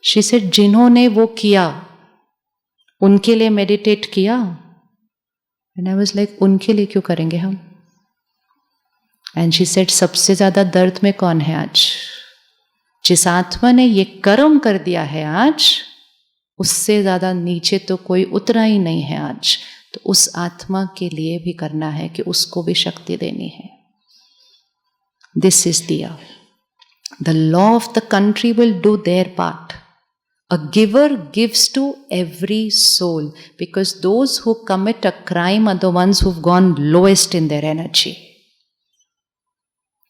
She said, जिन्होंने वो किया उनके लिए मेडिटेट किया. And I was like, उनके लिए क्यों करेंगे हम? And she said, सबसे ज्यादा दर्द में कौन है आज? जिस आत्मा ने ये कर्म कर दिया है आज, उससे ज्यादा नीचे तो कोई उतरा ही नहीं है आज. तो उस आत्मा के लिए भी करना है कि उसको भी शक्ति देनी है. This is Diya. The law of the country will do their part. A giver gives to every soul, because those who commit a crime are the ones who've gone lowest in their energy.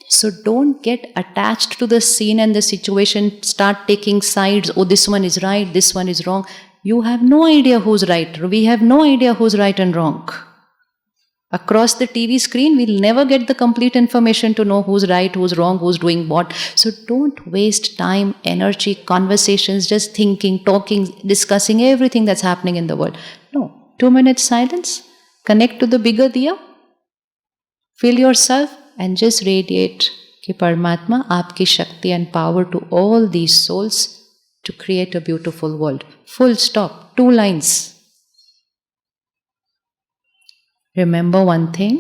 So don't get attached to the scene and the situation, start taking sides. Oh, this one is right, this one is wrong. You have no idea who's right. We have no idea who's right and wrong. Across the TV screen, we'll never get the complete information to know who's right, who's wrong, who's doing what. So don't waste time, energy, conversations, just thinking, talking, discussing everything that's happening in the world. No. 2 minutes silence. Connect to the bigger Diya. Feel yourself and just radiate कि परमात्मा आपकी शक्ति and power to all these souls to create a beautiful world. Full stop. 2 lines. Remember one thing,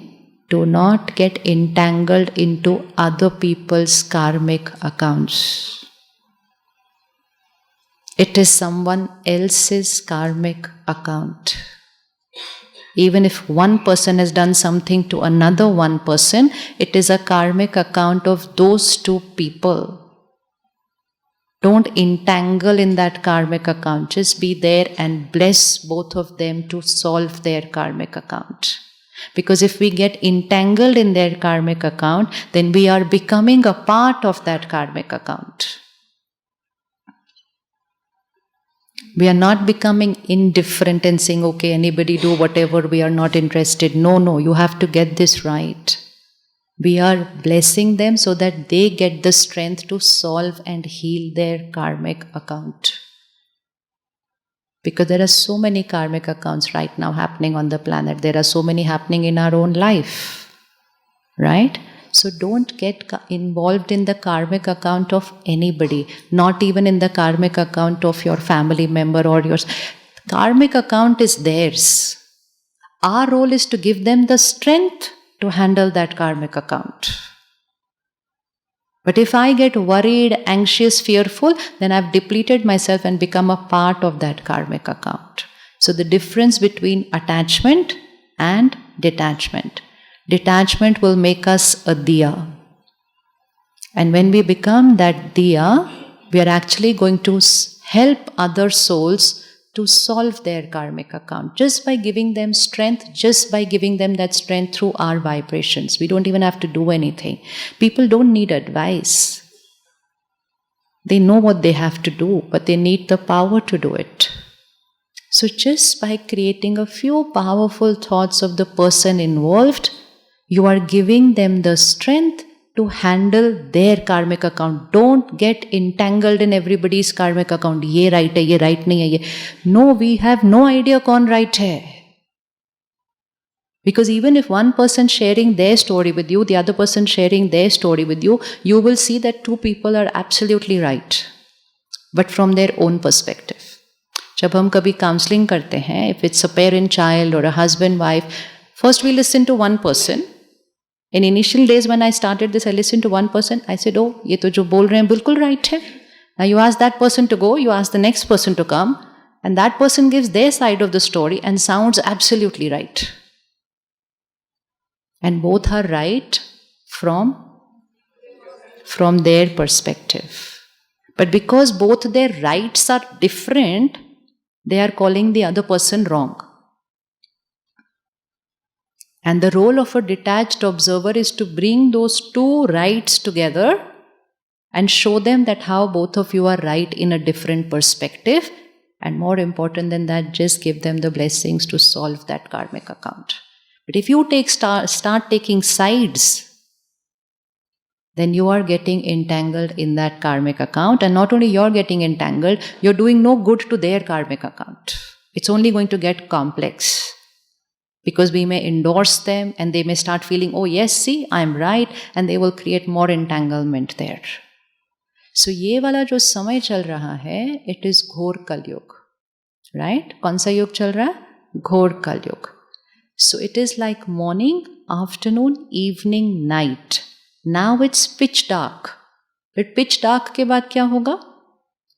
do not get entangled into other people's karmic accounts. It is someone else's karmic account. Even if one person has done something to another one person, it is a karmic account of those 2 people. Don't entangle in that karmic account. Just be there and bless both of them to solve their karmic account. Because if we get entangled in their karmic account, then we are becoming a part of that karmic account. We are not becoming indifferent and saying, okay, anybody do whatever, we are not interested. No, you have to get this right. We are blessing them so that they get the strength to solve and heal their karmic account. Because there are so many karmic accounts right now happening on the planet. There are so many happening in our own life. Right? So don't get involved in the karmic account of anybody. Not even in the karmic account of your family member or yours. Karmic account is theirs. Our role is to give them the strength to handle that karmic account. But if I get worried, anxious, fearful, then I've depleted myself and become a part of that karmic account. So the difference between attachment and detachment. Detachment will make us a Diya. And when we become that Diya, we are actually going to help other souls to solve their karmic account just by giving them strength, just by giving them that strength through our vibrations. We don't even have to do anything. People don't need advice. They know what they have to do, but they need the power to do it. So just by creating a few powerful thoughts of the person involved, you are giving them the strength to handle their karmic account. Don't get entangled in everybody's karmic account. Ye right hai, ye right nahi hai, ye. No, we have no idea kaun right hai. Because even if one person sharing their story with you, the other person sharing their story with you, you will see that 2 people are absolutely right. But from their own perspective. जब हम कभी counseling करते हैं, if it's a parent-child or a husband-wife, first we listen to one person. In initial days when I started this, I listened to one person. I said, oh, ये तो जो बोल रहे हैं बिल्कुल right है. Now you ask that person to go, you ask the next person to come, and that person gives their side of the story and sounds absolutely right. And both are right from their perspective. But because both their rights are different, they are calling the other person wrong. And the role of a detached observer is to bring those 2 rights together and show them that how both of you are right in a different perspective. And more important than that, just give them the blessings to solve that karmic account. But if you start taking sides, then you are getting entangled in that karmic account. And not only you're getting entangled, you're doing no good to their karmic account. It's only going to get complex. Because we may endorse them and they may start feeling, oh yes, see, I'm right, and they will create more entanglement there. सो ये वाला जो समय चल रहा है, it is घोर कलयुग, right? कौन सा युग चल रहा है? घोर कलयुग. So it is like morning, afternoon, evening, night. Now it's pitch dark. फिर पिच डार्क के बाद क्या होगा?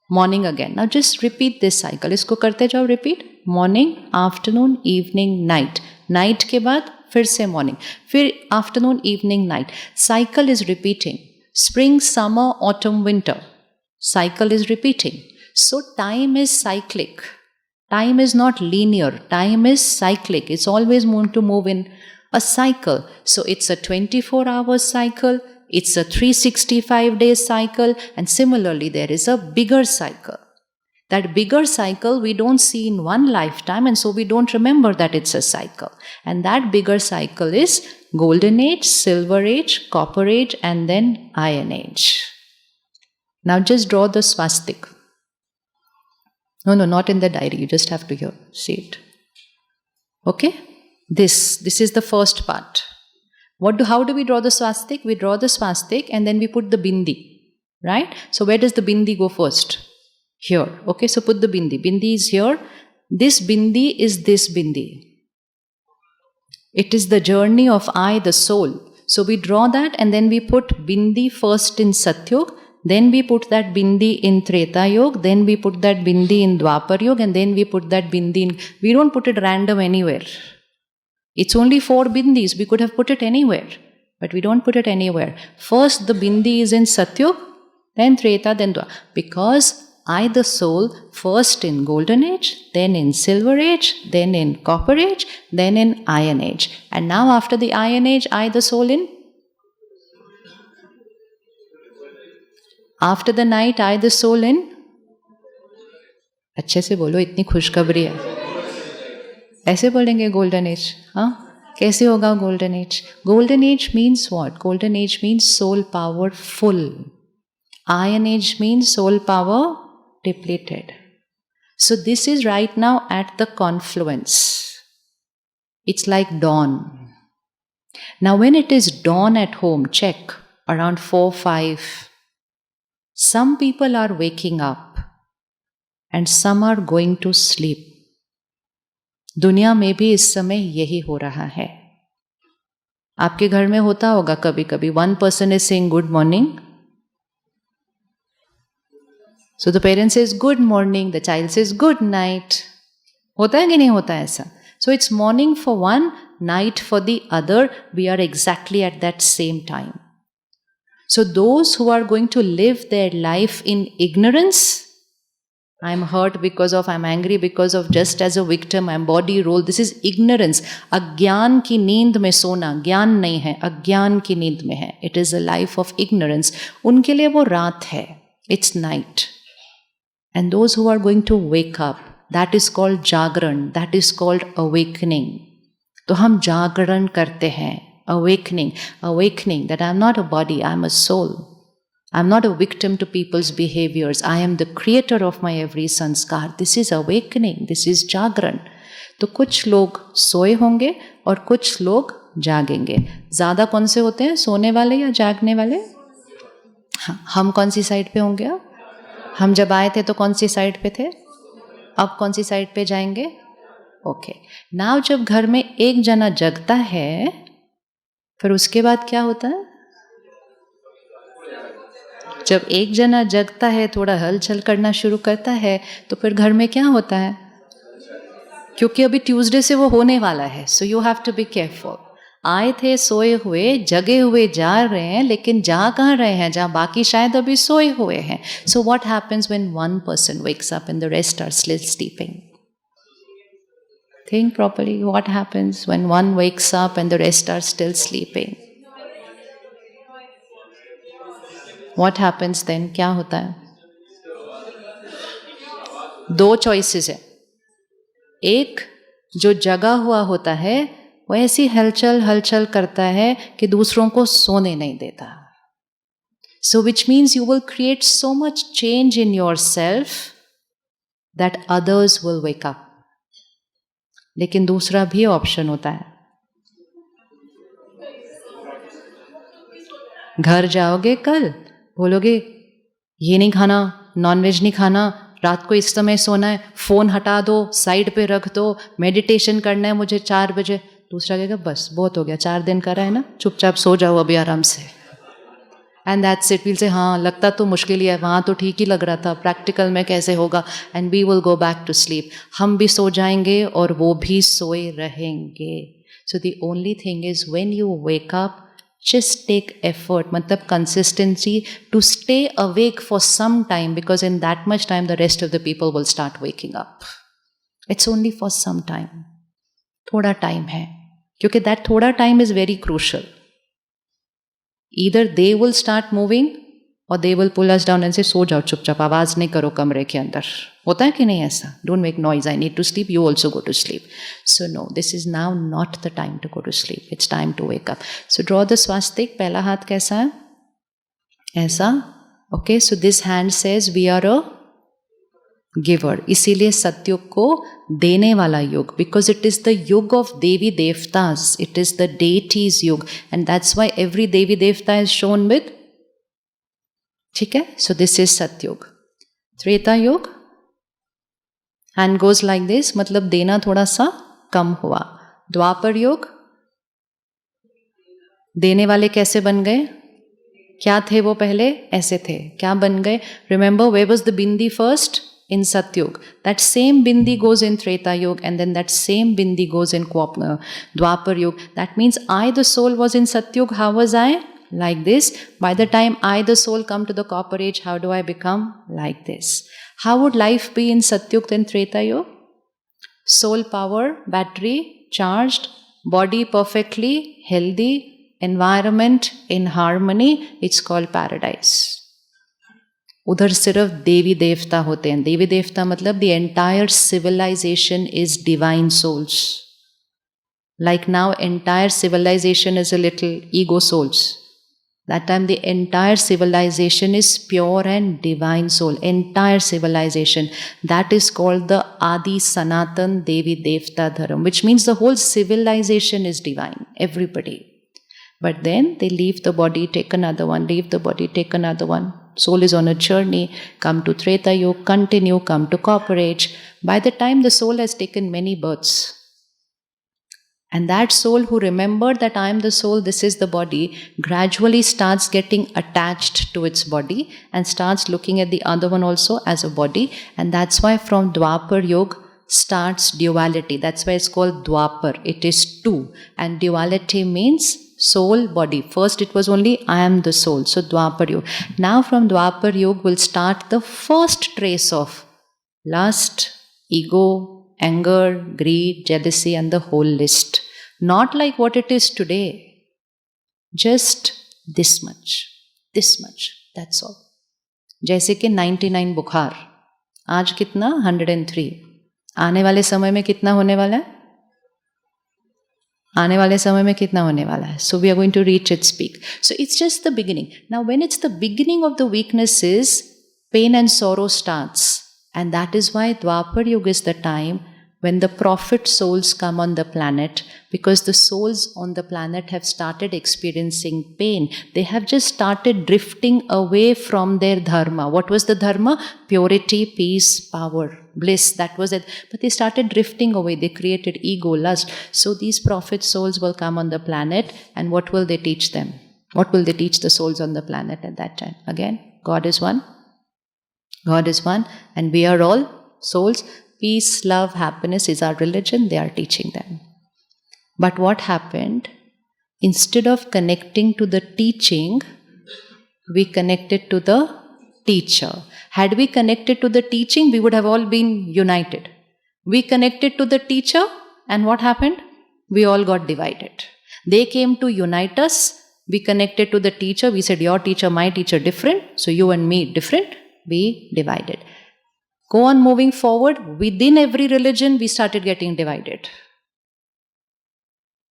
Morning again. Now just repeat this cycle. इसको करते जाओ repeat. Morning, afternoon, evening, night. Night के बाद फिर से मॉर्निंग, फिर afternoon, evening, night. Cycle is repeating. Spring, summer, autumn, winter. Cycle is repeating. So time is cyclic. Time is not linear. Time is cyclic. It's always going to move in a cycle. So it's a 24-hour cycle. It's a 365-day cycle. And similarly, there is a bigger cycle. That bigger cycle we don't see in one lifetime, and so we don't remember that it's a cycle. And that bigger cycle is Golden Age, Silver Age, Copper Age, and then Iron Age. Now just draw the swastik. No, not in the diary. You just have to here see it. Okay? This is the first part. How do we draw the swastik? We draw the swastik and then we put the bindi. Right? So where does the bindi go first? Here. Okay, so put the bindi. Bindi is here. This bindi is this bindi. It is the journey of I, the soul. So we draw that and then we put bindi first in Satyug. Then we put that bindi in Treta Yuga, then we put that bindi in Dwapar Yuga, and then we put that bindi in... We don't put it random anywhere. It's only 4 bindis. We could have put it anywhere, but we don't put it anywhere. First, the bindi is in Satyug, then Treta, then Dwapar. Because I, the soul, first in Golden Age, then in Silver Age, then in Copper Age, then in Iron Age. And now after the Iron Age, I, the soul, in... After the night, I, the soul, in... अच्छे से बोलो, इतनी खुशखबरी है. ऐसे बोलेंगे golden age. हाँ, कैसे होगा golden age? Golden age means what? Golden age means soul powerful. Iron age means soul power depleted. So this is right now at the confluence. It's like dawn. Now when it is dawn at home, check around 4-5. Some people are waking up and some are going to sleep. दुनिया में भी इस समय यही हो रहा है. आपके घर में होता होगा कभी कभी. One person is saying good morning. So the parent says good morning, the child says good night. होता है कि नहीं होता है ऐसा? So it's morning for one, night for the other. We are exactly at that same time. So those who are going to live their life in ignorance, I'm hurt because of, I'm angry because of, just as a victim, I'm body role. This is ignorance. अज्ञान की नींद में सोना. ज्ञान नहीं है, अज्ञान की नींद में है. It is a life of ignorance. उनके लिए वो रात है. It's night. And those who are going to wake up, that is called Jagran. That is called awakening. तो हम जागरण करते हैं. Awakening that I'm not a body, I'm a soul. I'm not a victim to people's behaviors. I am the creator of my every sanskar. This is awakening. This is जागरण. तो कुछ लोग सोए होंगे और कुछ लोग जागेंगे. ज़्यादा कौन से होते हैं, सोने वाले या जागने वाले? हाँ, हम कौन सी साइड पे होंगे अब? हम जब आए थे तो कौन सी साइड पे थे? अब कौन सी साइड पे जाएंगे? ओके. नाउ जब घर में एक जना जगता है, फिर उसके बाद क्या होता है? जब एक जना जगता है, थोड़ा हलचल करना शुरू करता है, तो फिर घर में क्या होता है? क्योंकि अभी ट्यूसडे से वो होने वाला है. So you have to be careful. आए थे सोए हुए, जगे हुए जा रहे हैं, लेकिन जा कहाँ रहे हैं? जहाँ बाकी शायद अभी सोए हुए हैं. So what happens when one person wakes up and the rest are still sleeping? Think properly. What happens when one wakes up and the rest are still sleeping? What happens then? क्या होता है? 2 choices है. एक, जो जगा हुआ होता है वो ऐसी हलचल करता है कि दूसरों को सोने नहीं देता. So which means you will create so much change in yourself that others will wake up. लेकिन दूसरा भी ऑप्शन होता है. घर जाओगे कल, बोलोगे ये नहीं खाना, नॉनवेज नहीं खाना, रात को इस समय सोना है, फ़ोन हटा दो, साइड पे रख दो, मेडिटेशन करना है मुझे 4 बजे। दूसरा कहेगा बस बहुत हो गया, 4 दिन करा है ना, चुपचाप सो जाओ अभी आराम से। And that's it. Will say हाँ लगता तो मुश्किल ही है, वहाँ तो ठीक ही लग रहा था, प्रैक्टिकल में कैसे होगा, and we will go back to sleep. हम भी सो जाएंगे और वो भी सोए रहेंगे। So the only thing is when you wake up, just take effort, matlab consistency to stay awake for some time, because in that much time the rest of the people will start waking up. It's only for some time. Thoda time hai, kyunki that thoda time is very crucial. Either they will start moving or they will pull us down and say सो जाओ चुपचाप, आवाज़ नहीं करो कमरे के अंदर। होता है कि नहीं ऐसा? Don't make noise, I need to sleep, you also go to sleep. So no, this is now not the time to go to sleep, it's time to wake up. So draw the swastik, पहला हाथ कैसा है? ऐसा. Okay, so this hand says we are a giver. इसीलिए सतयुग को देने वाला युग, because it is the युग of Devi Devtas, it is the deities युग, and that's why every Devi Devta is shown with, ठीक है? So this is सतयुग. त्रेता युग, hand goes like this, मतलब देना थोड़ा सा कम हुआ. द्वापर युग, देने वाले कैसे बन गए? क्या थे वो पहले? ऐसे थे. क्या बन गए? Remember where was the bindi first? In Satyug. That same bindi goes in Treta Yuga, and then that same bindi goes in Dwapar Yuga. That means I, the soul, was in Satyug. How was I? Like this. By the time I, the soul, come to the Copper Age, how do I become? Like this. How would life be in Satyug then Treta Yuga? Soul power, battery, charged, body perfectly healthy, environment in harmony. It's called paradise. उधर सिर्फ देवी देवता होते हैं. देवी देवता मतलब the entire civilization is divine souls. Like now entire civilization is a little ego souls. That time the entire civilization is pure and divine soul. Entire civilization. That is called the Adi Sanatan Devi Devta Dharam, which means the whole civilization is divine. Everybody. But then they leave the body, take another one, leave the body, take another one. Soul is on a journey, come to Treta Yuga, continue, come to Copper Age. By the time the soul has taken many births, and that soul who remembered that I am the soul, this is the body, gradually starts getting attached to its body and starts looking at the other one also as a body. And that's why from Dwapar Yuga starts duality. That's why it's called Dwapar. It is two. And duality means soul, body. First it was only I am the soul. So Dwapar Yuga. Now from Dwapar Yuga will start the first trace of lust, ego, anger, greed, jealousy, and the whole list. Not like what it is today. Just this much. This much. That's all. जैसे कि 99 बुखार. आज कितना? 103. आने वाले समय में कितना होने वाला है? आने वाले समय में कितना होने वाला है? So we are going to reach its peak. So it's just the beginning. Now when it's the beginning of the weaknesses, pain and sorrow starts. And that is why Dwapar Yuga is the time when the prophet souls come on the planet, because the souls on the planet have started experiencing pain. They have just started drifting away from their dharma. What was the dharma? Purity, peace, power, bliss. That was it. But they started drifting away. They created ego, lust. So these prophet souls will come on the planet, and what will they teach them? What will they teach the souls on the planet at that time? Again, God is one. God is one, and we are all souls. Peace, love, happiness is our religion. They are teaching them. But what happened? Instead of connecting to the teaching, we connected to the teacher. Had we connected to the teaching, we would have all been united. We connected to the teacher, and what happened? We all got divided. They came to unite us. We connected to the teacher. We said, your teacher, my teacher, different. So you and me, different. We divided. Go on moving forward. Within every religion, we started getting divided.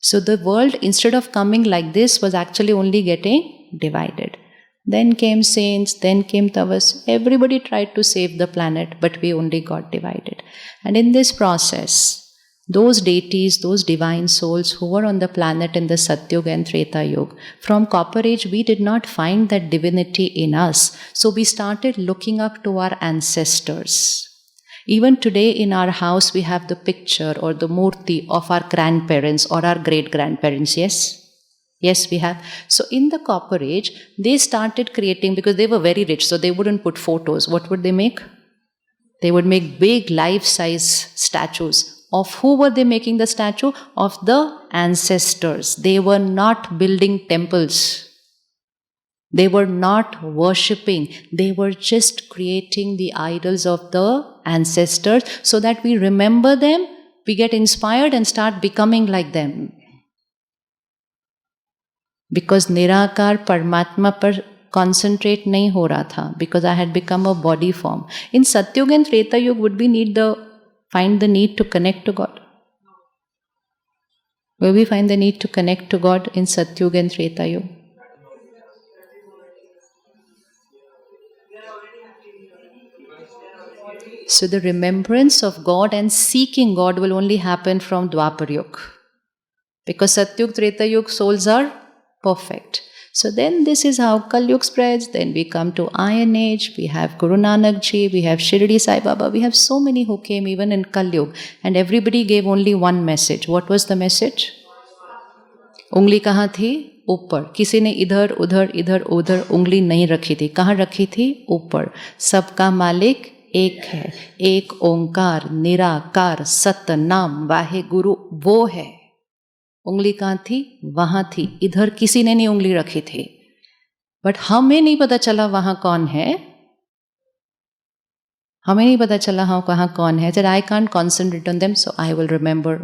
So the world, instead of coming like this, was actually only getting divided. Then came saints, then came Tapas. Everybody tried to save the planet, but we only got divided. And in this process, Those deities, those divine souls who were on the planet in the Satyuga and Treta Yuga, from Copper Age, we did not find that divinity in us. So we started looking up to our ancestors. Even today in our house, we have the picture or the murti of our grandparents or our great-grandparents, yes? Yes, we have. So in the Copper Age, they started creating, because they were very rich, so they wouldn't put photos. What would they make? They would make big life-size statues. Of who were they making the statue? Of the ancestors. They were not building temples. They were not worshipping. They were just creating the idols of the ancestors so that we remember them, we get inspired and start becoming like them. Because Nirakar Paramatma par concentrate nahi ho raha tha, because I had become a body form. In Satyuga and Treta Yuga, would we find the need to connect to God? Will we find the need to connect to God in Satyuga and Treta Yuga? So the remembrance of God and seeking God will only happen from Dwapar Yuga. Because Satyuga, Treta Yuga souls are perfect. So then this is how Kal Yuga spreads. Then we come to Iron Age. We have Guru Nanak Ji. We have Shirdi Sai Baba. We have so many who came even in Kal Yuga. And everybody gave only one message. What was the message? उंगली कहाँ थी? ऊपर. किसी ने इधर उधर इधर उधर उंगली नहीं रखी थी. कहाँ रखी थी? ऊपर. सबका मालिक एक है. एक ओंकार निराकार सत नाम वाहे गुरु वो है. उंगली कहाँ थी? वहाँ थी. इधर किसी ने नहीं उंगली रखी थी. बट हमें नहीं पता चला वहाँ कौन है. हमें नहीं पता चला हाँ कहाँ कौन है. I can't concentrate on them, so I will remember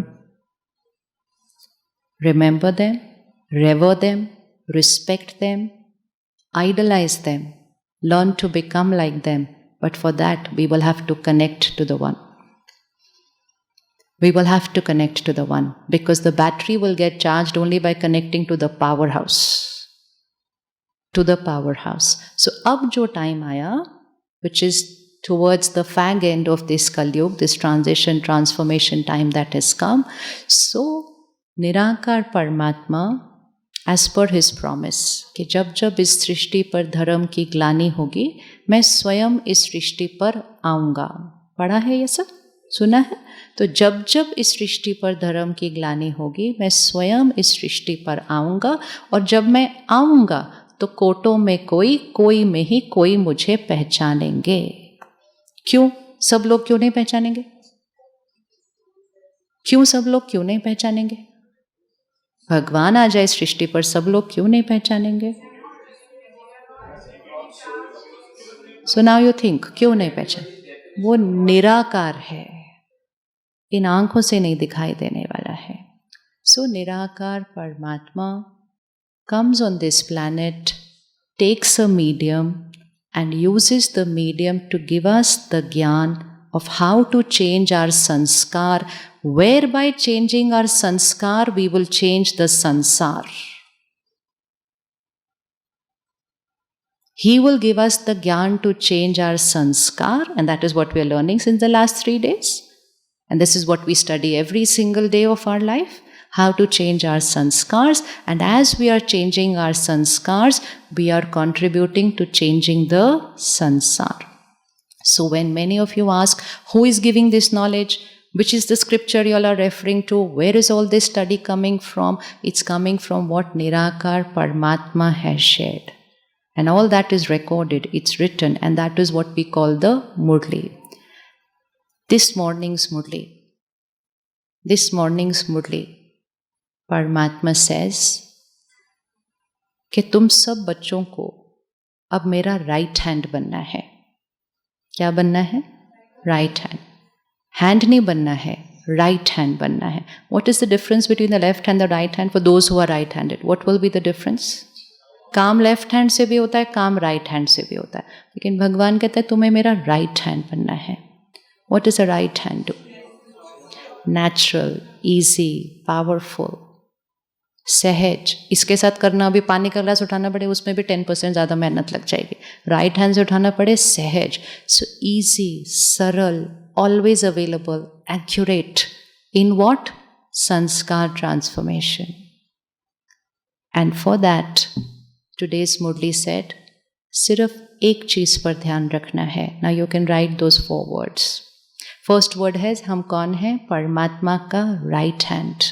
them, revere them, respect them, idolize them, learn to become like them. But for that, we will have to connect to the One. We will have to connect to the One, because the battery will get charged only by connecting to the powerhouse. To the powerhouse. So, ab jo time aaya, which is towards the fag end of this Kal Yuga, this transition, transformation time that has come. So, Nirakar Paramatma, as per his promise, कि जब जब इस सृष्टि पर धर्म की ग्लानि होगी, मैं स्वयं इस सृष्टि पर आऊँगा. पढ़ा है ये सब? सुना है? तो जब जब इस सृष्टि पर धर्म की ग्लानि होगी, मैं स्वयं इस सृष्टि पर आऊँगा. और जब मैं आऊँगा तो कोटों में कोई में ही कोई मुझे पहचानेंगे. क्यों? सब लोग क्यों नहीं पहचानेंगे? क्यों सब लोग क्यों नहीं पहचानेंगे? भगवान आ जाए सृष्टि पर, सब लोग क्यों नहीं पहचानेंगे? सो नाउ यू थिंक, क्यों नहीं पहचान? वो निराकार है, इन आंखों से नहीं दिखाई देने वाला है. सो निराकार परमात्मा comes on this planet, takes a medium and uses the medium to give us the gyan of how to change our sanskar, whereby changing our sanskar we will change the sansar. He will give us the gyan to change our sanskar, and that is what we are learning since the last 3 days. And this is what we study every single day of our life, how to change our sanskars. And as we are changing our sanskars, we are contributing to changing the sansar. So when many of you ask, who is giving this knowledge? Which is the scripture you all are referring to? Where is all this study coming from? It's coming from what Nirakar Paramatma has shared. And all that is recorded, it's written, and that is what we call the Murli. This morning's Murli, Paramatma says कि तुम सब बच्चों को अब मेरा right hand बनना है. क्या बनना है? Right hand. हैंड नहीं बनना है, राइट हैंड बनना है. What is the difference between the left and the right hand for those who are right-handed? What will be the difference? काम लेफ्ट हैंड से भी होता है, काम राइट हैंड से भी होता है. लेकिन भगवान कहता है तुम्हें मेरा राइट हैंड बनना है. What does a right hand do? Natural, easy, powerful, सहज. इसके साथ करना, अभी पानी का गिलास उठाना पड़े उसमें भी 10% ज़्यादा मेहनत लग जाएगी. राइट हैंड से उठाना पड़े, सहज. सो ईजी, सरल, always available, accurate, In what? Sanskar transformation. And for that, today's Murli said, सिर्फ एक चीज पर ध्यान रखना है. Now you can write those 4 words. First word है, हम कौन हैं? परमात्मा का right hand.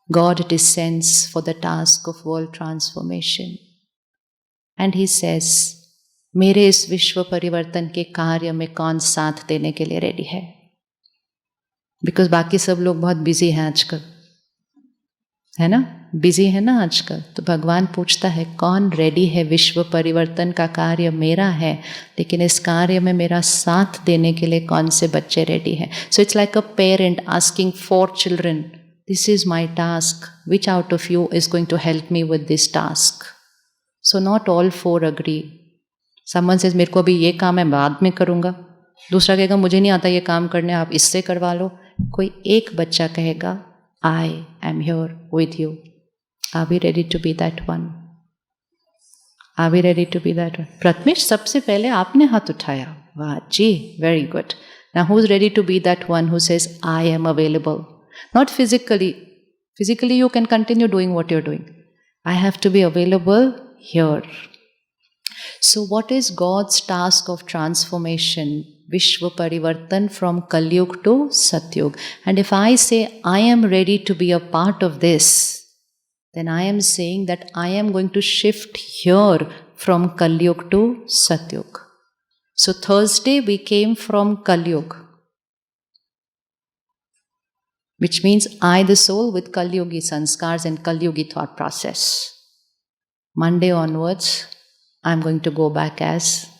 God descends for the task of world transformation. And he says, मेरे इस विश्व परिवर्तन के कार्य में कौन साथ देने के लिए रेडी है? बिकॉज बाकी सब लोग बहुत बिजी हैं आजकल, है ना? बिजी है ना आजकल. तो भगवान पूछता है, कौन रेडी है? विश्व परिवर्तन का कार्य मेरा है, लेकिन इस कार्य में मेरा साथ देने के लिए कौन से बच्चे रेडी हैं? So it's like a parent asking 4 children, this is my task, which out of you is going to help me with this task? So not all 4 agree. Someone says, मेरे को अभी ये काम है, बाद में करूँगा. दूसरा कहेगा, मुझे नहीं आता ये काम करने, आप इससे करवा लो. कोई एक बच्चा कहेगा, I am here with you. Are we ready to be that one? Are we ready to be that one? Prathamesh, सबसे पहले आपने हाथ उठाया. वाह जी, very good. Now who's ready to be that one who says, I am available? Not physically. Physically you can continue doing what you're doing. I have to be available here. So what is God's task of transformation? Vishwa Parivartan from Kalyug to Satyug. And if I say I am ready to be a part of this, then I am saying that I am going to shift here from Kalyug to Satyug. So Thursday we came from Kalyug, which means I, the soul, with Kalyugi sanskars and Kalyugi thought process. Monday onwards, I am going to go back as...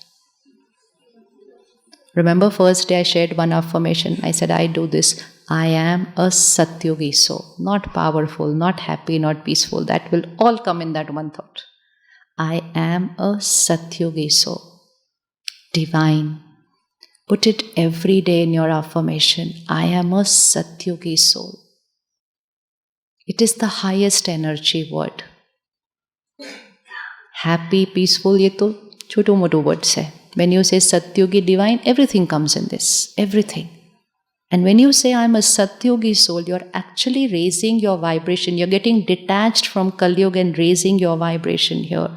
Remember, first day I shared one affirmation. I said, I do this. I am a Satyugi soul. Not powerful, not happy, not peaceful. That will all come in that one thought. I am a Satyugi soul. Divine. Put it every day in your affirmation. I am a Satyugi soul. It is the highest energy word. Happy, peaceful, ये तो छोटो मोटो words है. When you say Satyugi divine, everything comes in this. Everything. And when you say I'm a Satyugi soul, you're actually raising your vibration. You're getting detached from Kalyuga and raising your vibration here.